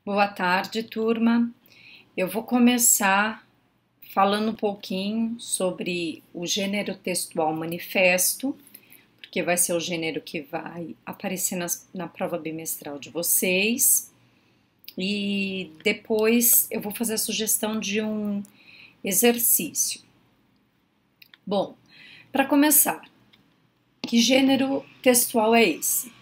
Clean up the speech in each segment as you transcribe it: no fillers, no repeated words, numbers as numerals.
Boa tarde, turma. Eu vou começar falando um pouquinho sobre o gênero textual manifesto, porque vai ser o gênero que vai aparecer na prova bimestral de vocês. E depois eu vou fazer a sugestão de um exercício. Bom, para começar, que gênero textual é esse?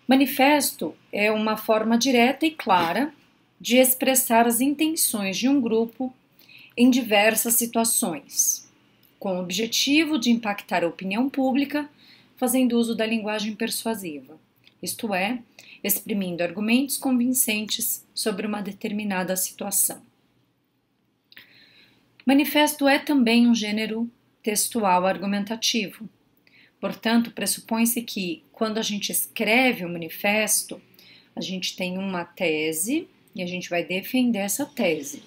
Manifesto é uma forma direta e clara de expressar as intenções de um grupo em diversas situações, com o objetivo de impactar a opinião pública, fazendo uso da linguagem persuasiva, isto é, exprimindo argumentos convincentes sobre uma determinada situação. Manifesto é também um gênero textual argumentativo. Portanto, pressupõe-se que, quando a gente escreve o manifesto, a gente tem uma tese e a gente vai defender essa tese.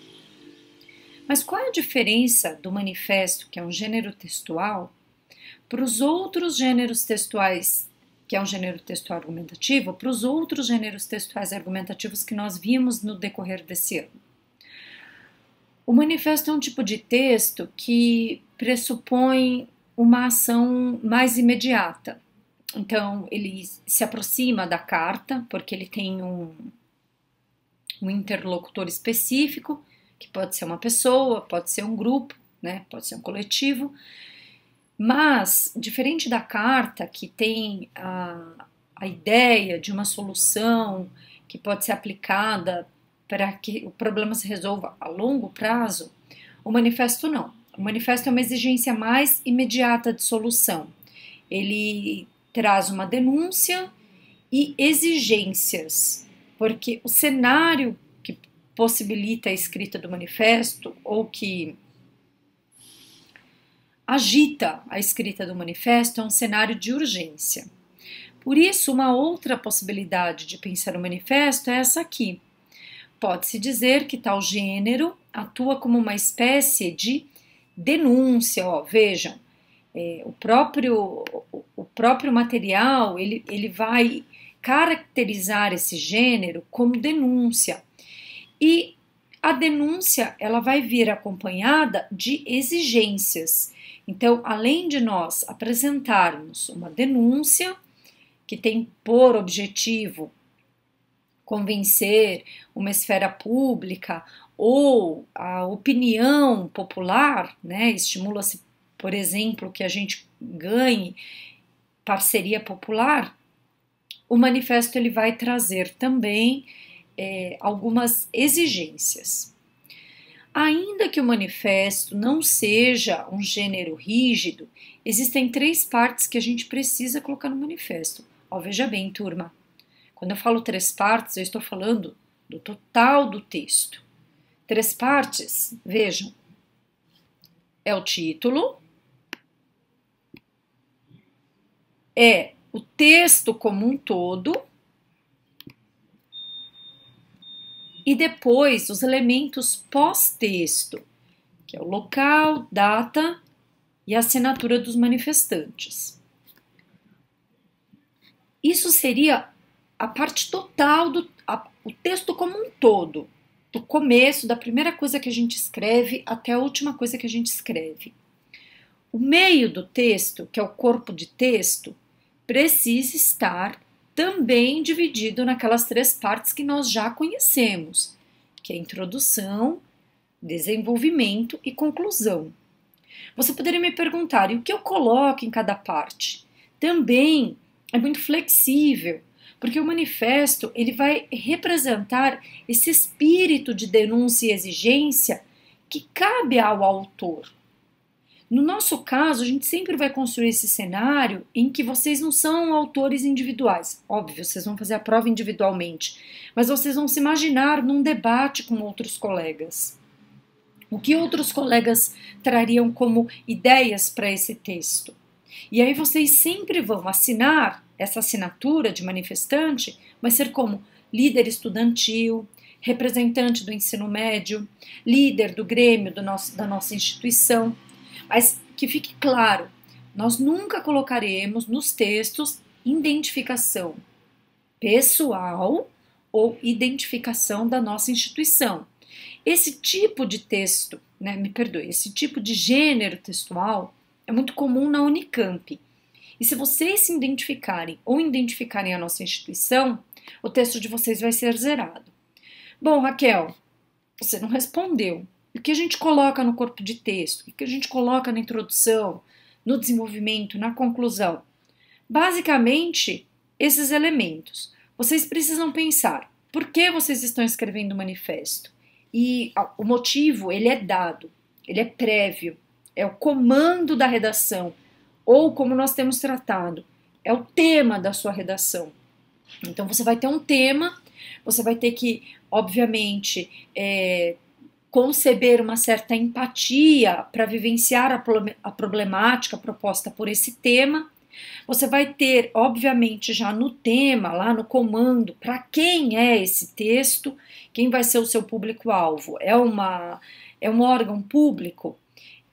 Mas qual é a diferença do manifesto, que é um gênero textual, para os outros gêneros textuais, que é um gênero textual argumentativo, para os outros gêneros textuais argumentativos que nós vimos no decorrer desse ano? O manifesto é um tipo de texto que pressupõe uma ação mais imediata. Então, ele se aproxima da carta, porque ele tem um interlocutor específico, que pode ser uma pessoa, pode ser um grupo, né? Pode ser um coletivo. Mas, diferente da carta, que tem a ideia de uma solução que pode ser aplicada para que o problema se resolva a longo prazo, o manifesto não. O manifesto é uma exigência mais imediata de solução. Ele traz uma denúncia e exigências, porque o cenário que possibilita a escrita do manifesto ou que agita a escrita do manifesto é um cenário de urgência. Por isso, uma outra possibilidade de pensar o manifesto é essa aqui. Pode-se dizer que tal gênero atua como uma espécie de denúncia. Vejam, o próprio material ele vai caracterizar esse gênero como denúncia. E a denúncia ela vai vir acompanhada de exigências. Então, além de nós apresentarmos uma denúncia que tem por objetivo convencer uma esfera pública ou a opinião popular, né, estimula-se, por exemplo, que a gente ganhe parceria popular, o manifesto ele vai trazer também algumas exigências. Ainda que o manifesto não seja um gênero rígido, existem 3 partes que a gente precisa colocar no manifesto. Veja bem, turma, quando eu falo 3 partes, eu estou falando do total do texto. 3 partes, vejam, é o título, é o texto como um todo, e depois os elementos pós-texto, que é o local, data e a assinatura dos manifestantes. Isso seria a parte total o texto como um todo, do começo, da primeira coisa que a gente escreve até a última coisa que a gente escreve. O meio do texto, que é o corpo de texto, precisa estar também dividido naquelas 3 partes que nós já conhecemos, que é introdução, desenvolvimento e conclusão. Você poderia me perguntar, e o que eu coloco em cada parte? Também é muito flexível, porque o manifesto ele vai representar esse espírito de denúncia e exigência que cabe ao autor. No nosso caso, a gente sempre vai construir esse cenário em que vocês não são autores individuais. Óbvio, vocês vão fazer a prova individualmente, mas vocês vão se imaginar num debate com outros colegas. O que outros colegas trariam como ideias para esse texto? E aí vocês sempre vão assinar, essa assinatura de manifestante vai ser como líder estudantil, representante do ensino médio, líder do grêmio da nossa instituição. Mas que fique claro, nós nunca colocaremos nos textos identificação pessoal ou identificação da nossa instituição. Esse tipo de texto, né, me perdoe, esse tipo de gênero textual é muito comum na Unicamp. E se vocês se identificarem ou identificarem a nossa instituição, o texto de vocês vai ser zerado. Bom, Raquel, você não respondeu. O que a gente coloca no corpo de texto? O que a gente coloca na introdução, no desenvolvimento, na conclusão? Basicamente, esses elementos. Vocês precisam pensar por que vocês estão escrevendo o manifesto. E o motivo, ele é dado, ele é prévio, é o comando da redação, ou como nós temos tratado, é o tema da sua redação. Então você vai ter um tema, você vai ter que, obviamente, conceber uma certa empatia para vivenciar a problemática proposta por esse tema. Você vai ter, obviamente, já no tema, lá no comando, para quem é esse texto, quem vai ser o seu público-alvo. É um órgão público?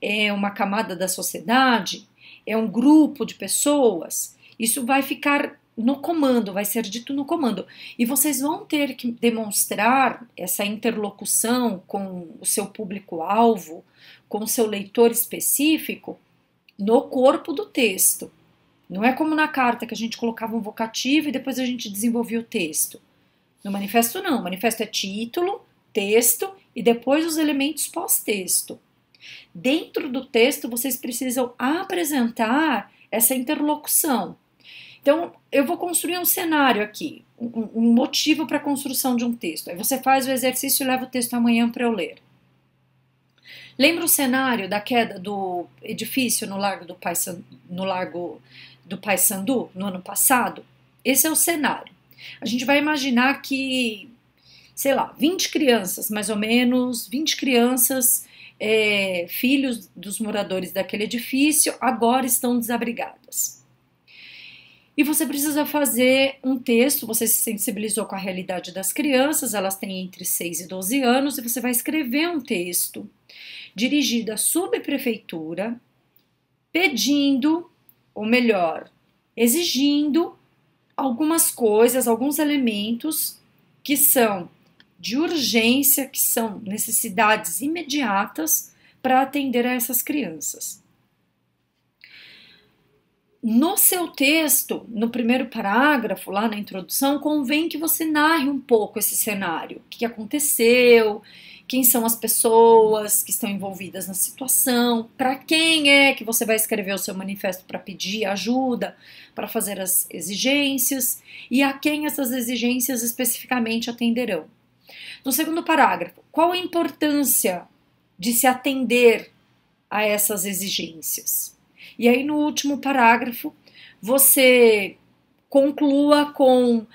É uma camada da sociedade? É um grupo de pessoas? Isso vai ficar no comando, vai ser dito no comando. E vocês vão ter que demonstrar essa interlocução com o seu público-alvo, com o seu leitor específico, no corpo do texto. Não é como na carta que a gente colocava um vocativo e depois a gente desenvolvia o texto. No manifesto não, o manifesto é título, texto e depois os elementos pós-texto. Dentro do texto vocês precisam apresentar essa interlocução. Então, eu vou construir um cenário aqui, um motivo para a construção de um texto. Aí você faz o exercício e leva o texto amanhã para eu ler. Lembra o cenário da queda do edifício no Largo do Paissandu, no ano passado? Esse é o cenário. A gente vai imaginar que, sei lá, 20 crianças, mais ou menos, 20 crianças, filhos dos moradores daquele edifício, agora estão desabrigadas. E você precisa fazer um texto, você se sensibilizou com a realidade das crianças, elas têm entre 6 e 12 anos, e você vai escrever um texto dirigido à subprefeitura, pedindo, ou melhor, exigindo algumas coisas, alguns elementos que são de urgência, que são necessidades imediatas para atender a essas crianças. No seu texto, no primeiro parágrafo, lá na introdução, convém que você narre um pouco esse cenário. O que aconteceu, quem são as pessoas que estão envolvidas na situação, para quem é que você vai escrever o seu manifesto para pedir ajuda, para fazer as exigências, e a quem essas exigências especificamente atenderão. No segundo parágrafo, qual a importância de se atender a essas exigências? E aí, no último parágrafo, você conclua com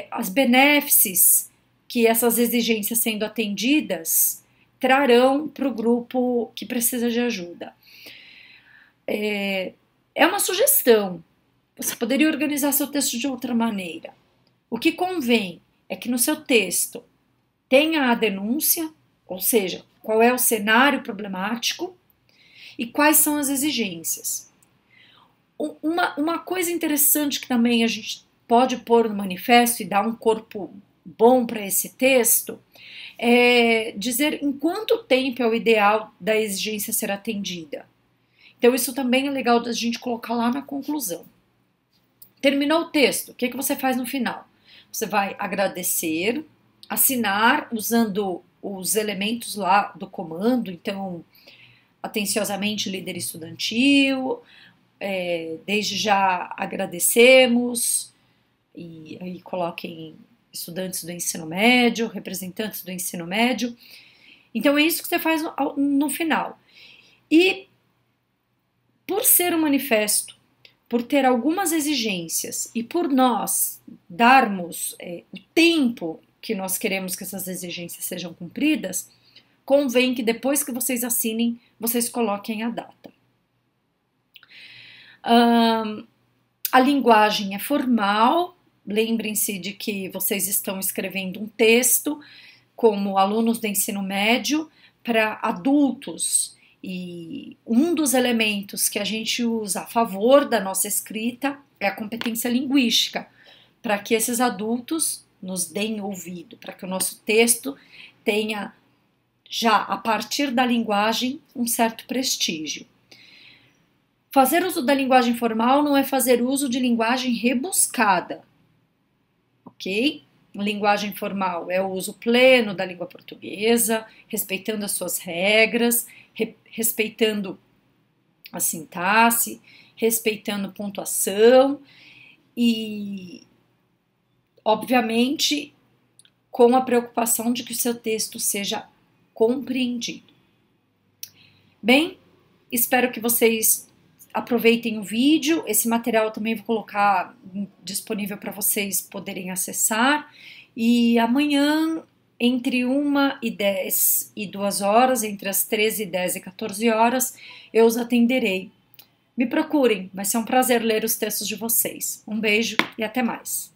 as benéfices que essas exigências sendo atendidas trarão para o grupo que precisa de ajuda. É uma sugestão. Você poderia organizar seu texto de outra maneira. O que convém é que no seu texto tenha a denúncia, ou seja, qual é o cenário problemático e quais são as exigências. Uma coisa interessante que também a gente pode pôr no manifesto e dar um corpo bom para esse texto é dizer em quanto tempo é o ideal da exigência ser atendida. Então isso também é legal da gente colocar lá na conclusão. Terminou o texto, o que você faz no final? Você vai agradecer, assinar usando os elementos lá do comando, então atenciosamente líder estudantil, desde já agradecemos, e aí coloquem estudantes do ensino médio, representantes do ensino médio. Então é isso que você faz no final. E por ser um manifesto, por ter algumas exigências e por nós darmos o tempo que nós queremos que essas exigências sejam cumpridas, convém que depois que vocês assinem, vocês coloquem a data. A linguagem é formal, lembrem-se de que vocês estão escrevendo um texto como alunos do ensino médio para adultos, e um dos elementos que a gente usa a favor da nossa escrita é a competência linguística, para que esses adultos nos deem ouvido, para que o nosso texto tenha já, a partir da linguagem, um certo prestígio. Fazer uso da linguagem formal não é fazer uso de linguagem rebuscada, ok? Linguagem formal é o uso pleno da língua portuguesa, respeitando as suas regras, respeitando a sintaxe, respeitando pontuação e, obviamente, com a preocupação de que o seu texto seja compreendido. Bem, espero que vocês aproveitem o vídeo. Esse material eu também vou colocar disponível para vocês poderem acessar. E amanhã, entre 1h10 e 2 horas, entre as 13h10 e 14 horas, eu os atenderei. Me procurem, vai ser um prazer ler os textos de vocês. Um beijo e até mais.